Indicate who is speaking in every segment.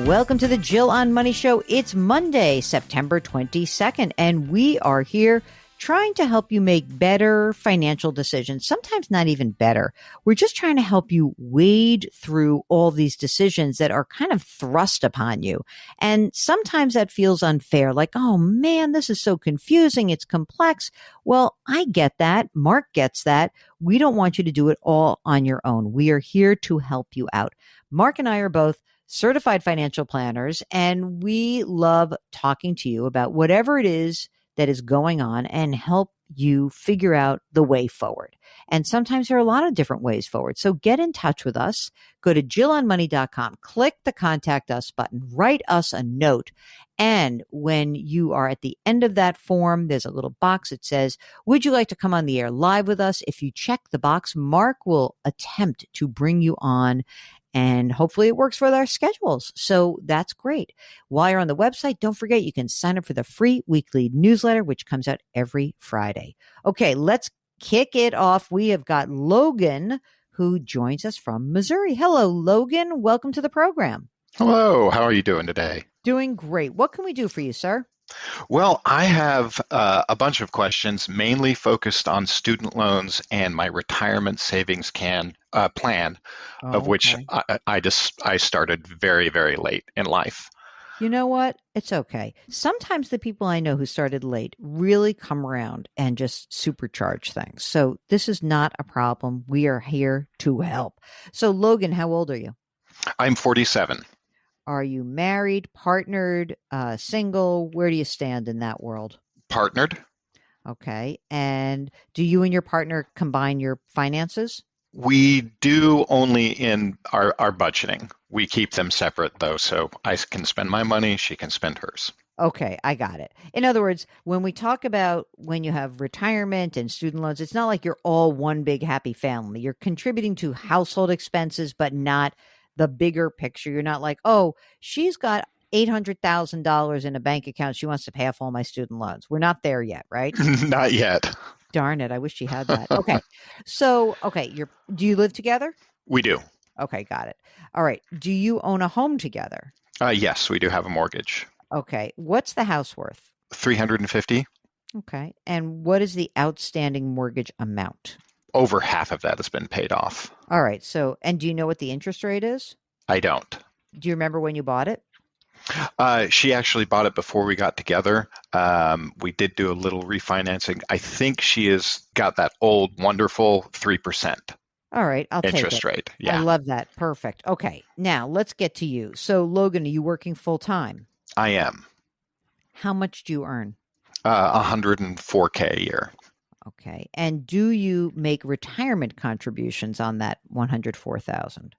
Speaker 1: Welcome to the Jill on Money Show. It's Monday, September 22nd, and we are here trying to help you make better financial decisions, sometimes not even better. We're just trying to help you wade through all these decisions that are kind of thrust upon you. And sometimes that feels unfair, like, oh man, this is so confusing. It's complex. Well, I get that. Mark gets that. We don't want you to do it all on your own. We are here to help you out. Mark and I are both certified financial planners, and we love talking to you about whatever it is that is going on and help you figure out the way forward. And sometimes there are a lot of different ways forward. So get in touch with us. Go to jillonmoney.com, click the contact us button, write us a note. And when you are at the end of that form, there's a little box that says, would you like to come on the air live with us? If you check the box, Mark will attempt to bring you on, and hopefully it works with our schedules. So that's great. While you're on the website, don't forget you can sign up for the free weekly newsletter, which comes out every Friday. Okay, let's kick it off. We have got Logan, who joins us from Missouri. Hello, Logan. Welcome to the program.
Speaker 2: Hello. How are you doing today?
Speaker 1: Doing great. What can we do for you, sir?
Speaker 2: Well, I have a bunch of questions, mainly focused on student loans and my retirement savings plan, of which I started very, very late in life.
Speaker 1: You know what? It's okay. Sometimes the people I know who started late really come around and just supercharge things. So this is not a problem. We are here to help. So Logan, how old are you?
Speaker 2: I'm 47.
Speaker 1: Are you married, partnered, single? Where do you stand in that world?
Speaker 2: Partnered.
Speaker 1: Okay. And do you and your partner combine your finances?
Speaker 2: We do only in our budgeting. We keep them separate, though, so I can spend my money, she can spend hers.
Speaker 1: Okay, I got it. In other words, when we talk about when you have retirement and student loans, it's not like you're all one big happy family. You're contributing to household expenses, but not the bigger picture. You're not like, oh, she's got $800,000 in a bank account. She wants to pay off all my student loans. We're not there yet, right?
Speaker 2: Not yet.
Speaker 1: Darn it. I wish she had that. Okay. So, do you live together?
Speaker 2: We do.
Speaker 1: Okay. Got it. All right. Do you own a home together?
Speaker 2: Yes, we do have a mortgage.
Speaker 1: Okay. What's the house worth?
Speaker 2: $350,000.
Speaker 1: Okay. And what is the outstanding mortgage amount?
Speaker 2: Over half of that has been paid off.
Speaker 1: All right. So, and do you know what the interest rate is?
Speaker 2: I don't.
Speaker 1: Do you remember when you bought it?
Speaker 2: She actually bought it before we got together. We did do a little refinancing. I think she has got that old, wonderful 3%.
Speaker 1: All right. I'll take it.
Speaker 2: Interest rate. Yeah.
Speaker 1: I love that. Perfect. Okay. Now let's get to you. So Logan, are you working full time?
Speaker 2: I am.
Speaker 1: How much do you earn?
Speaker 2: $104K a year.
Speaker 1: Okay. And do you make retirement contributions on that $104,000?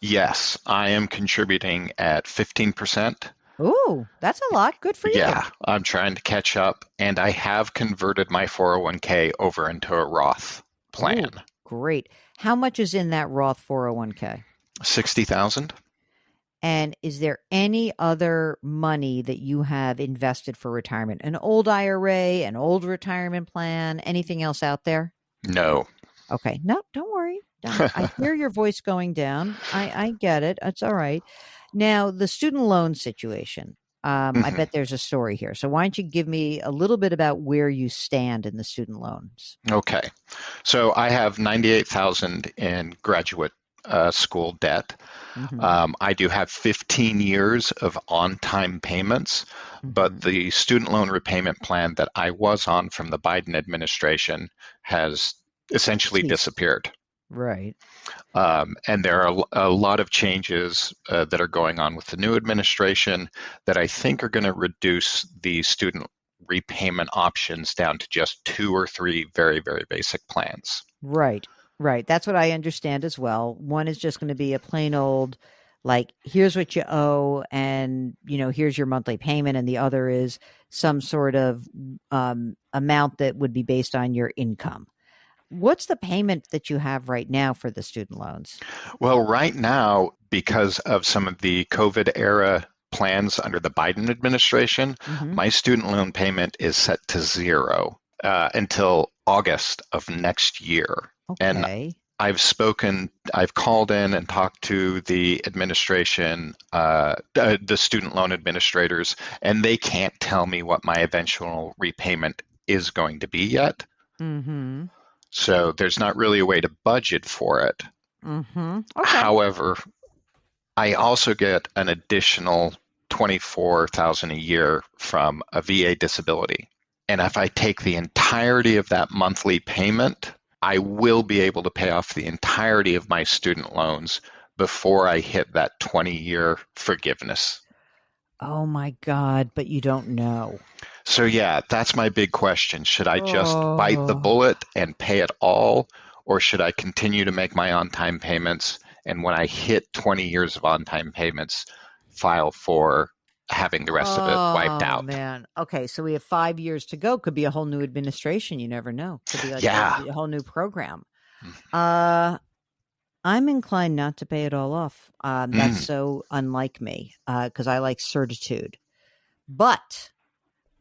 Speaker 2: Yes, I am contributing at 15%.
Speaker 1: Ooh, that's a lot. Good for you.
Speaker 2: Yeah, I'm trying to catch up, and I have converted my 401k over into a Roth plan.
Speaker 1: Ooh, great. How much is in that Roth 401k?
Speaker 2: $60,000.
Speaker 1: And is there any other money that you have invested for retirement? An old IRA, an old retirement plan, anything else out there?
Speaker 2: No.
Speaker 1: Okay. No, don't worry. I hear your voice going down. I get it. It's all right. Now, the student loan situation. I bet there's a story here. So why don't you give me a little bit about where you stand in the student loans?
Speaker 2: Okay. So I have $98,000 in graduate school debt. I do have 15 years of on-time payments, but the student loan repayment plan that I was on from the Biden administration has essentially disappeared.
Speaker 1: Right.
Speaker 2: And there are a lot of changes that are going on with the new administration that I think are going to reduce the student repayment options down to just 2 or 3 very, very basic plans.
Speaker 1: Right. Right. That's what I understand as well. One is just going to be a plain old, like, here's what you owe and, here's your monthly payment. And the other is some sort of amount that would be based on your income. What's the payment that you have right now for the student loans?
Speaker 2: Well, right now, because of some of the COVID era plans under the Biden administration, my student loan payment is set to 0 until August of next year.
Speaker 1: Okay.
Speaker 2: I've called in and talked to the administration, the student loan administrators, and they can't tell me what my eventual repayment is going to be yet.
Speaker 1: Mm-hmm.
Speaker 2: So there's not really a way to budget for it.
Speaker 1: Mm-hmm. Okay.
Speaker 2: However, I also get an additional 24,000 a year from a VA disability. And if I take the entirety of that monthly payment, I will be able to pay off the entirety of my student loans before I hit that 20-year forgiveness.
Speaker 1: Oh my God, but you don't know.
Speaker 2: So yeah, that's my big question. Should I just bite the
Speaker 1: Oh.
Speaker 2: bullet and pay it all, or should I continue to make my on-time payments? And when I hit 20 years of on-time payments, file for having the rest of it wiped
Speaker 1: Oh
Speaker 2: out.
Speaker 1: man. Okay, so we have 5 years to go. Could be a whole new administration. You never know. Could be like
Speaker 2: Yeah.
Speaker 1: a whole new program. Uh, I'm inclined not to pay it all off. That's
Speaker 2: Mm,
Speaker 1: so unlike me because I like certitude. But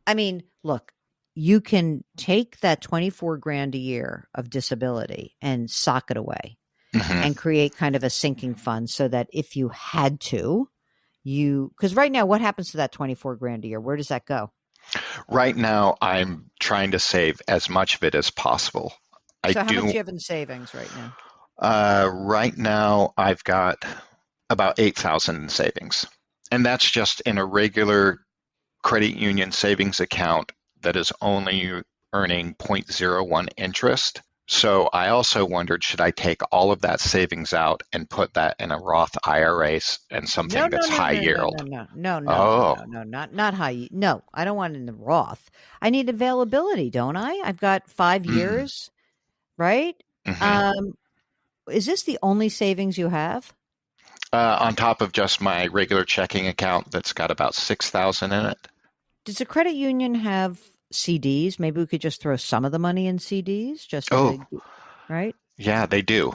Speaker 1: I mean, look, you can take that 24 grand a year of disability and sock it away
Speaker 2: mhm.
Speaker 1: and create kind of a sinking fund so that if you had to, because right now, what happens to that 24 grand a year? Where does that go?
Speaker 2: Right now, I'm trying to save as much of it as possible. I
Speaker 1: So how much do
Speaker 2: do.
Speaker 1: you have in savings right now?
Speaker 2: Right now, I've got about 8,000 in savings, and that's just in a regular credit union savings account that is only earning 0.01 interest. So I also wondered, should I take all of that savings out and put that in a Roth IRA and
Speaker 1: No,
Speaker 2: something
Speaker 1: no,
Speaker 2: that's
Speaker 1: no,
Speaker 2: high
Speaker 1: no, no, no,
Speaker 2: yield?
Speaker 1: no, no, no, no,
Speaker 2: Oh,
Speaker 1: no, no, not high. No, I don't want it in the Roth. I need availability, don't I? I've got 5 years, right?
Speaker 2: mm-hmm.
Speaker 1: Um, is this the only savings you have?
Speaker 2: On top of just my regular checking account that's got about 6,000 in it.
Speaker 1: Does a credit union have CDs? Maybe we could just throw some of the money in CDs just
Speaker 2: Oh,
Speaker 1: to, right?
Speaker 2: yeah, they do.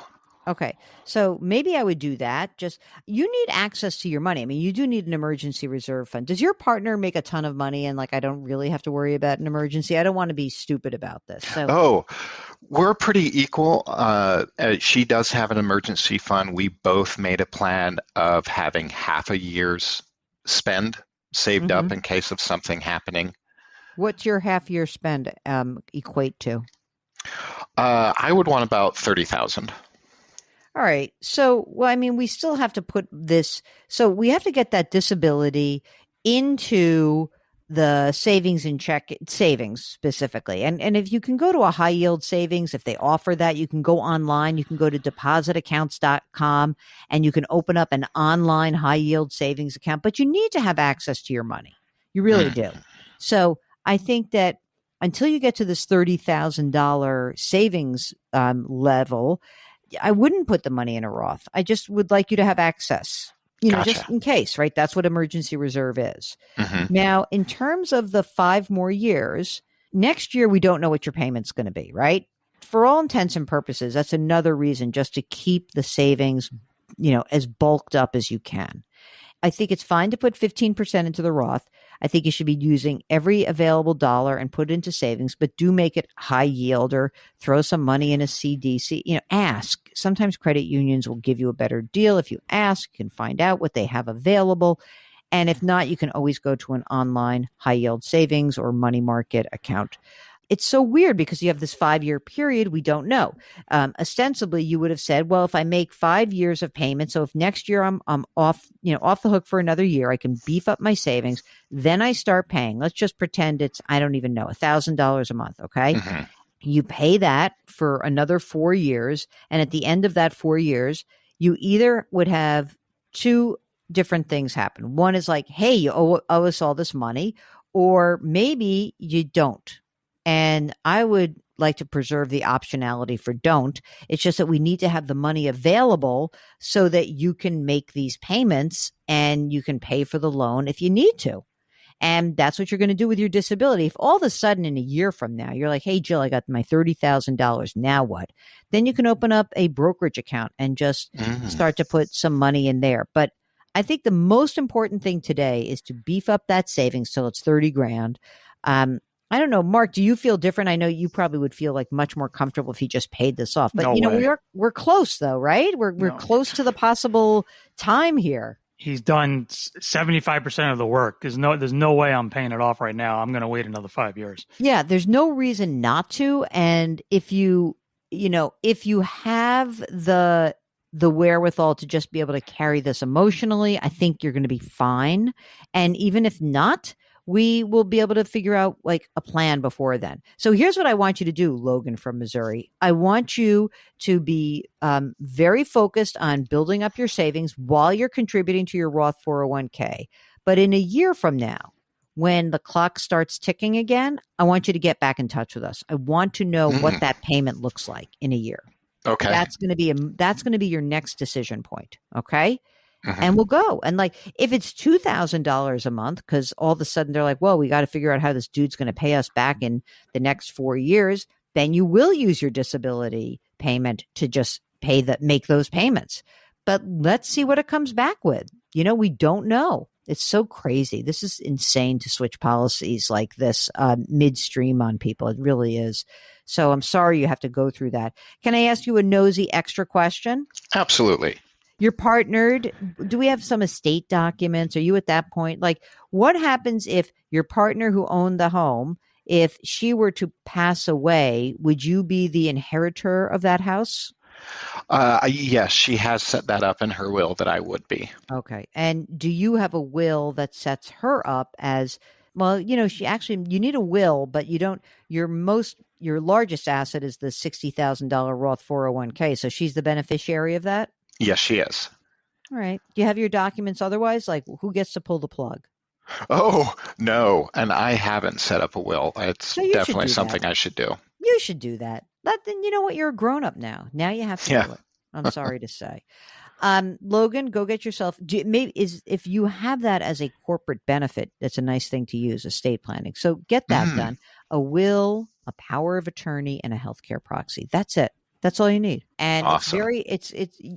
Speaker 1: Okay. So maybe I would do that. Just you need access to your money. I mean, you do need an emergency reserve fund. Does your partner make a ton of money and like I don't really have to worry about an emergency? I don't want to be stupid about this. So,
Speaker 2: Oh, we're pretty equal. She does have an emergency fund. We both made a plan of having half a year's spend saved up
Speaker 1: mhm.
Speaker 2: in case of something happening.
Speaker 1: What's your half year spend equate to?
Speaker 2: I would want about 30,000.
Speaker 1: All right. So, well, I mean, we still have to put this. So we have to get that disability into the savings and check savings specifically. And if you can go to a high yield savings, if they offer that, you can go online, you can go to depositaccounts.com and you can open up an online high yield savings account, but you need to have access to your money. You really
Speaker 2: Mm,
Speaker 1: do. So I think that until you get to this $30,000 savings level, I wouldn't put the money in a Roth. I just would like you to have access, just
Speaker 2: gotcha.
Speaker 1: in case, right? That's what emergency reserve is.
Speaker 2: Hmm.
Speaker 1: Now, in terms of the 5 more years, next year, we don't know what your payment's going to be, right? For all intents and purposes, that's another reason just to keep the savings, as bulked up as you can. I think it's fine to put 15% into the Roth. I think you should be using every available dollar and put it into savings, but do make it high yield or throw some money in a CDC. Ask. Sometimes credit unions will give you a better deal. If you ask, you can find out what they have available. And if not, you can always go to an online high yield savings or money market account. It's so weird because you have this 5 year period. We don't know. Ostensibly, you would have said, well, if I make 5 years of payment, so if next year I'm off, off the hook for another year, I can beef up my savings. Then I start paying. Let's just pretend it's, I don't even know, $1,000 a month. Okay.
Speaker 2: Hmm.
Speaker 1: You pay that for another 4 years. And at the end of that 4 years, you either would have two different things happen. One is like, hey, you owe us all this money, or maybe you don't. And I would like to preserve the optionality for don't. It's just that we need to have the money available so that you can make these payments and you can pay for the loan if you need to. And that's what you're going to do with your disability. If all of a sudden in a year from now, you're like, hey, Jill, I got my $30,000. Now what? Then you can open up a brokerage account and just
Speaker 2: Mm.
Speaker 1: start to put some money in there. But I think the most important thing today is to beef up that savings till it's 30 grand. Um, I don't know, Mark, do you feel different? I know you probably would feel like much more comfortable if he just paid this off. But
Speaker 3: No way.
Speaker 1: we're close though, right? We're
Speaker 3: No.
Speaker 1: close to the possible time here.
Speaker 3: He's done 75% of the work. There's no way I'm paying it off right now. I'm going to wait another 5 years.
Speaker 1: Yeah, there's no reason not to. And if you have the wherewithal to just be able to carry this emotionally, I think you're going to be fine. And even if not, we will be able to figure out like a plan before then. So here's what I want you to do, Logan from Missouri. I want you to be very focused on building up your savings while you're contributing to your Roth 401k. But in a year from now, when the clock starts ticking again, I want you to get back in touch with us. I want to know what that payment looks like in a year.
Speaker 2: Okay.
Speaker 1: That's going to be your next decision point. Okay. And we'll go. And like, if it's $2,000 a month, because all of a sudden they're like, well, we got to figure out how this dude's going to pay us back in the next 4 years, then you will use your disability payment to just make those payments. But let's see what it comes back with. We don't know. It's so crazy. This is insane to switch policies like this midstream on people. It really is. So I'm sorry you have to go through that. Can I ask you a nosy extra question?
Speaker 2: Absolutely.
Speaker 1: You're partnered. Do we have some estate documents? Are you at that point? Like, what happens if your partner who owned the home, if she were to pass away, would you be the inheritor of that house?
Speaker 2: Yes, she has set that up in her will that I would be.
Speaker 1: Okay. And do you have a will that sets her up as, well, you need a will, but you don't, your largest asset is the $60,000 Roth 401k. So she's the beneficiary of that?
Speaker 2: Yes, she is.
Speaker 1: All right. Do you have your documents otherwise? Like, who gets to pull the plug?
Speaker 2: Oh, no. And I haven't set up a will. It's
Speaker 1: So you should
Speaker 2: definitely
Speaker 1: do
Speaker 2: something
Speaker 1: that.
Speaker 2: I should do.
Speaker 1: You should do that. Then you know what? You're a grown up now. Now you have to
Speaker 2: Yeah.
Speaker 1: do it. I'm sorry to say. Logan, go get yourself. If you have that as a corporate benefit, that's a nice thing to use, estate planning. So get that done. A will, a power of attorney, and a healthcare proxy. That's it. That's all you need. And
Speaker 2: Awesome.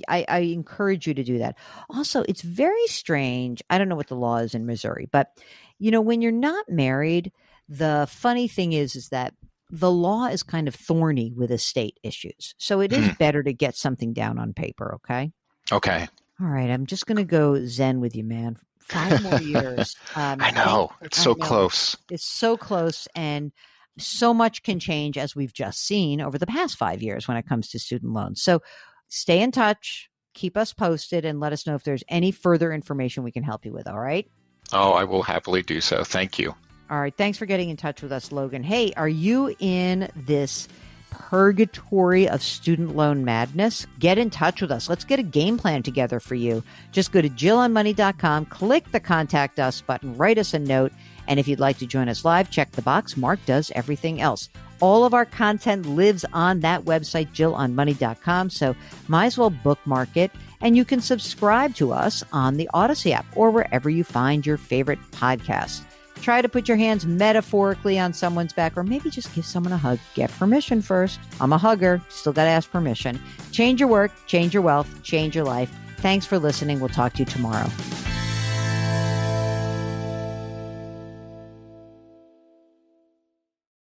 Speaker 1: I encourage you to do that. Also, it's very strange. I don't know what the law is in Missouri, but when you're not married, the funny thing is that the law is kind of thorny with estate issues. So it is better to get something down on paper. Okay.
Speaker 2: Okay.
Speaker 1: All right. I'm just going to go Zen with you, man. 5 more years.
Speaker 2: I know. It's so close.
Speaker 1: It's so close. And so much can change, as we've just seen over the past 5 years when it comes to student loans. So stay in touch, keep us posted, and let us know if there's any further information we can help you with. All right.
Speaker 2: Oh, I will happily do so. Thank you.
Speaker 1: All right. Thanks for getting in touch with us, Logan. Hey, are you in this purgatory of student loan madness? Get in touch with us. Let's get a game plan together for you. Just go to JillOnMoney.com, click the Contact Us button, write us a note. And if you'd like to join us live, check the box. Mark does everything else. All of our content lives on that website, JillOnMoney.com. So might as well bookmark it. And you can subscribe to us on the Odyssey app or wherever you find your favorite podcast. Try to put your hands metaphorically on someone's back, or maybe just give someone a hug. Get permission first. I'm a hugger. Still got to ask permission. Change your work, change your wealth, change your life. Thanks for listening. We'll talk to you tomorrow.